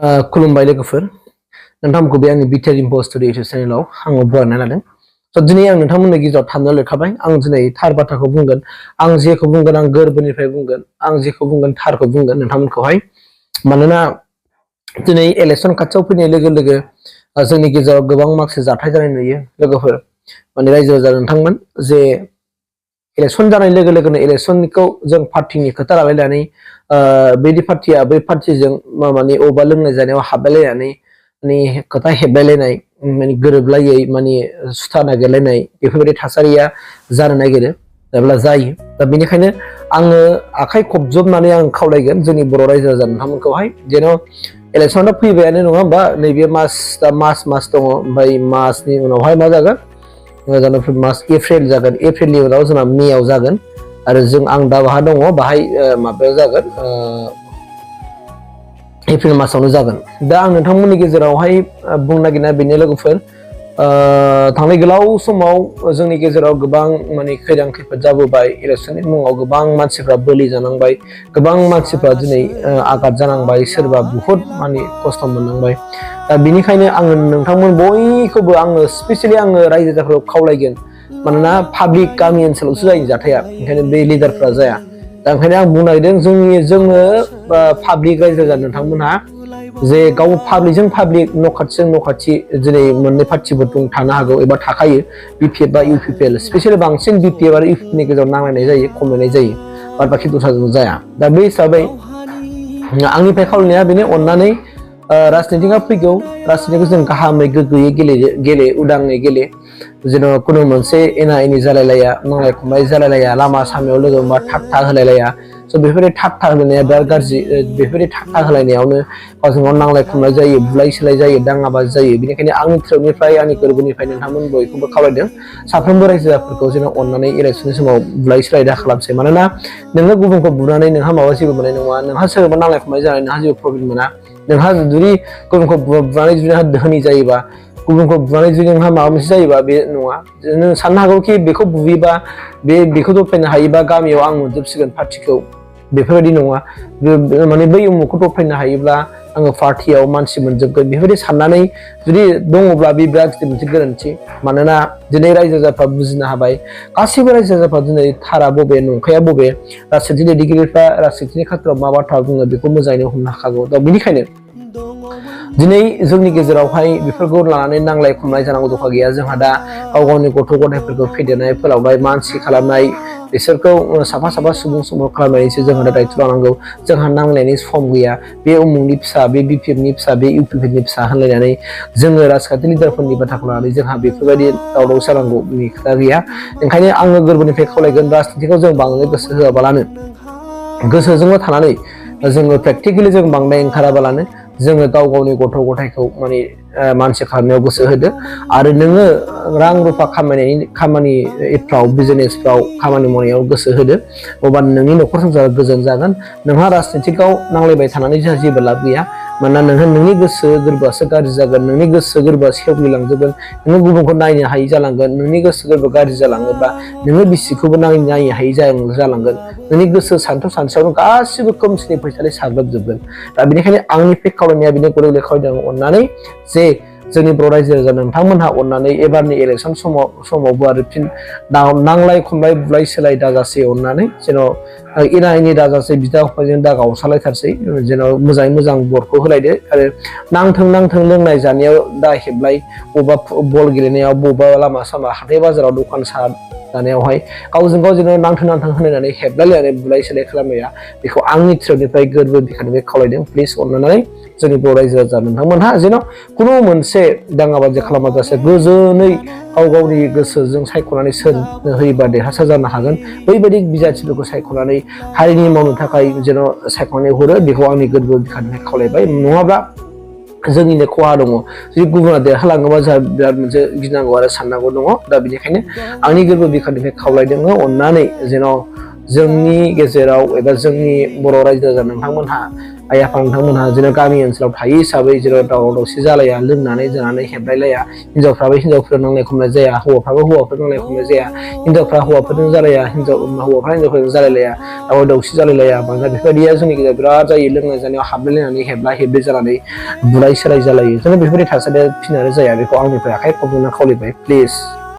खुलुमबाय लोगोफोर नोंथांमोनखौ बे आंनि बिटिआर इम्पो स्टुडियो इउटिउब चेनेलाव आङो बरायना लादों। स' दिनै आं नोंथांमोननो गेजेराव थाबनो लिरखाबाय आं दिनै थार बाथ्राखौ बुंगोन। आं जेखौ बुंगोन आं गोरबोनिफ्राय बुंगोन। आं जेखौ बुंगोन थारखौ बुंगोन नोंथांमोनखौहाय। मानोना दिनै इलेक्सन खाथियाव फैनाय लोगो लोगो जोंनि गेजेराव गोबां माखासे जाथाय जानाय नुयो लोगोफोर। माने रायजो राजा नोंथांमोन जे इलेक्सन जानाय लोगो लोगोनो इलेक्सनखौ जों पार्टिनि खोथा लालायनानै बेदि पार्टिया बै पार्टिजों माने अबेबा लोंनाय जानायाव हाबलायलायनानै माने खोथा हेबलायलायनाय माने गोरोबलायै माने सुथा नागिरलायनाय बेफोरबायदि थासारिया जानो नागिरो एबा जायो। दा बेनिखायनो आङो आखाइ खबजबनानै आं खावलायगोन जोंनि बर' रायजो राजा नोंथांमोनखौहाय जेन' इलेक्सना फैबायानो नङा होमबा नैबे मास दङ। ओमफ्राय मासनि उनावहाय मा जागोन मास एप्रिल जागोन। एप्रिलनि उनाव जोंना मेआव जागोन आरो आं दा बाहा दङ बाहाय माबायाव जागोन एप्रिल मासावनो जागोन। दा आं नोंथांमोननि गेजेरावहाय बुंनो नागिरनाया बेनो लोगोफोर थांनाय गोलाव समाव जोंनि गेजेराव गोबां माने खैदां खैफोद जाबोबाय। इलेक्सननि मुङाव गोबां मानसिफ्रा बोलि जानांबाय, गोबां मानसिफ्रा दिनै आघात जानांबाय, सोरबा बुहुत माने खस्थ' मोननांबाय। दा बेनिखायनो आङो नोंथांमोन बयखौबो आङो स्पेसियेलि आङो रायजो राजाफोरखौ खावलायगोन। मानोना पाब्लिक गामि ओनसोलावसो जायो जाथाया, ओंखायनो बे लिडारफ्रा जाया। दा ओंखायनो आं बुंनो नागिरदों जोङो पाब्लिक रायजो राजा नोंथांमोनहा जे गाव पाब्लिकजों पाब्लिक न' खाथिजों न' खाथि दिनै मोननै पार्टिफोर थानो हागौ एबा थाखायो बिपिएफ बा इउपिपिएल। स्पेसियेलि बांसिन बिपिएफ आरो इउपिपिनि गेजेराव नांलायनाय जायो, खमलायनाय जायो, बाद बाखि दस्राजों जाया। दा बे हिसाबै आंनिफ्राय खावलायनाया बेनो अननानै राजनितिकआ फैगौ, राजनितिकखौ जों गाहामै गोग्गोयै गेले उदाङै गेले। जेन' खुनु मोनसे एना एनि जालायलाया, नांलाय खमलाय जालायलाया, लामा सामायाव लोगो मोनबा थागथा होलायलाया। स' बेफोरबायदि थागथा होलायनाया बिराद गाज्रि। बेफोरबायदि थागथा होलायनायावनो गावजों गाव नांलाय खमलाय जायो, बुलाय सोलाय जायो, दाङाबाजि जायो। बेनिखायनो आंनि थ्रोबनिफ्राय आंनि गोरबोनिफ्राय नोंथांमोन बयखौबो खावलायदों साफ्रोमबो रायजो राजाफोरखौ जेन' अननानै इलेक्सननि समाव बुलाय सोलाय दा खालामसै। मानोना नोङो गुबुनखौ बुनानै नोंहा माबा जेबो मोननाय नङा, नोंहा सोरबा नांलाय खमलाय जानानै नोंहा जेबो प्रब्लेम मोना। नोंहा जुदि गुबुनखौ बुनानै जुदि नोंहा धोनि जायोबा, गुबुनखौ बुनानै जुदि नोंहा माबा मोनसे जायोबा बे नङा। नों साननो हागौखि बेखौ बुयोबा बेखौ दबथायनो हायोबा गामियाव आं मोनजोबसिगोन पार्टिखौ, बेफोरबायदि नङा। माने बै उमुखखौ दबथायनो हायोब्ला आङो पार्टियाव मानसि मोनजोबगोन, बेफोरबायदि साननानै जुदि दङब्ला बे बिराद गिदिर मोनसे गोरोन्थि। मानोना दिनै रायजो राजाफ्रा बुजिनो हाबाय, गासैबो रायजो राजाफ्रा दिनै थारा बबे नंखाया बबे, राजनितिक दैदेनगिरिफ्रा राजनितिकनि खाथियाव मा बाथ्रा बुङो बेखौ मोजाङैनो हमनो हाखागौ। दा बेनिखायनो दिनै जोंनि गेजेरावहाय बेफोरखौ लानानै नांलाय खमलाय जानांगौ दरकार गैया। जोंहा दा गाव गावनि गथ' गथायफोरखौ फेदेरनाय फोलावनाय, मानसि खालामनाय, बिसोरखौ साफा साफा सुबुं समाव खालामनायनिसो जोंहा दा दायथ' लानांगौ। जोंहा नांलायनायनि सम गैया। बे उमुकनि फिसा, बे बिपिएफनि फिसा, बे इउपिपिनि फिसा होनलायनानै जोङो राजखान्थि लिडारफोरनि बाथ्राखौ लानानै जोंहा बेफोरबायदि दावराव जानांगौनि खोथा गैया। ओंखायनो आङो गोरबोनिफ्राय खावलायगोन राजनितिकआव जों बांद्राय गोसो होआबालानो, गोसोजोंल' थानानै जोङो प्रेक्टिकेलि जों बांद्राय ओंखाराबालानो जोङो गाव गावनि गथ' गथायखौ माने मानसि खालामनायाव गोसो होदो। आरो नोङो रां रुफा खामानिफ्राव, बिजनेसफ्राव खामानि मावनायाव गोसो होदो। अब्लानो नोंनि न'खर संसारा गोजोन जागोन। नोंहा राजनितिकआव नांलायबाय थानानै जोंहा जेबो लाब गैया। मानोना नोंनि गोसो गोरबोआसो गाज्रि जागोन, नोंनि गोसो गोरबोआ सेवग्लिलांजोबगोन, नोङो गुबुनखौ नायनो हायि जालांगोन। नोंनि गोसो गोरबो गाज्रि जालाङोब्ला नोङो बिसिखौबो नायनो हायि जालांगोन। नोंनि गोसो सानसुआवनो गासिबो खोमसिनि फैसालि साग्लोबजोबगोन। दा बेनिखायनो आंनिफ्राय खावलायनाया बेनो गोरलै खावलायदों अननानै जे जोंनि बर' रायजो राजा नोंथांमोनहा अननानै एबारनि इलेक्सन समावबो आरो फिन नांलाय खमलाय बुलाय सोलाय दाजासै। अननानै जेन' एना एनि दाजासै, बिदा फंबायजों दा गावसालायथारसै। जेन' मोजाङै मोजां भटखौ होलायदो। आरो नांथों लोंनाय जानायाव दा हेबलाय, बबेबा बल गेलेनायाव, बबेबा लामा सामा हाथाय बाजाराव दखान साहा जानायावहाय गावजों गाव जेन' नांथों होलायनानै हेबलायलायनानै बुलाय सोलाय खालामनाया, बेखौ आंनि थ्रोबनिफ्राय गोरबो बिखानिफ्राय खावलायदों। प्लिज अननानै जोंनि बर' रायजो राजा नोंथांमोनहा जेन' खुनु मोनसे दाङाबाजि खालामाजासे गोजोनै गाव गावनि गोसोजों सायख'नानै सोर होयोबा देरहासार जानो हागोन बैबायदि बिजाथिफोरखौ सायख'नानै हारिनि मावनो थाखाय जेन' सायख'नानै हरो, बेखौ आंनि गोरबो बिखानिफ्राय खावलायबाय। नङाब्ला जोंनिनो खहा दङ। जुदि गुबुना देरहालाङोबा जोंहा बिराद मोनसे गिनांगौ आरो साननांगौ दङ। दा बेनिखायनो आंनि गोरबो बिखानिफ्राय खावलायदों अननानै जेन' जोंनि गेजेराव एबा जोंनि बर' रायजो राजा नोंथांमोनहा आइ आफा नोंथांमोनहा जेन' गामि ओनसोलाव थायो हिसाबै जेराव दावराव दावसि जालाया लोंनानै जानानै हेबलायलाया हिनजावफ्राबो हिनजावफोर नांलाय खमलाय जाया हौवाफ्राबो हौवाफोर नांलाय खमलाय जाया हिनजावफ्रा हौवाफोरजों जालाया हौवाफ्रा हिनजावफोरजों जालायलाया दावराव दावसि जालायलाया बांद्राय बेफोरबायदिया जोंनि गेजेराव बिराद जायो लोंनाय जानायाव हाबलायलायनानै हेबला हेब्लि जानानै बुलाय सोलाय जालायो जोङो बेफोरबायदि थासारिया फिन आरो जाया बेखौ आंनिफ्राय आखाइ खबजना खावलायबाय प्लिज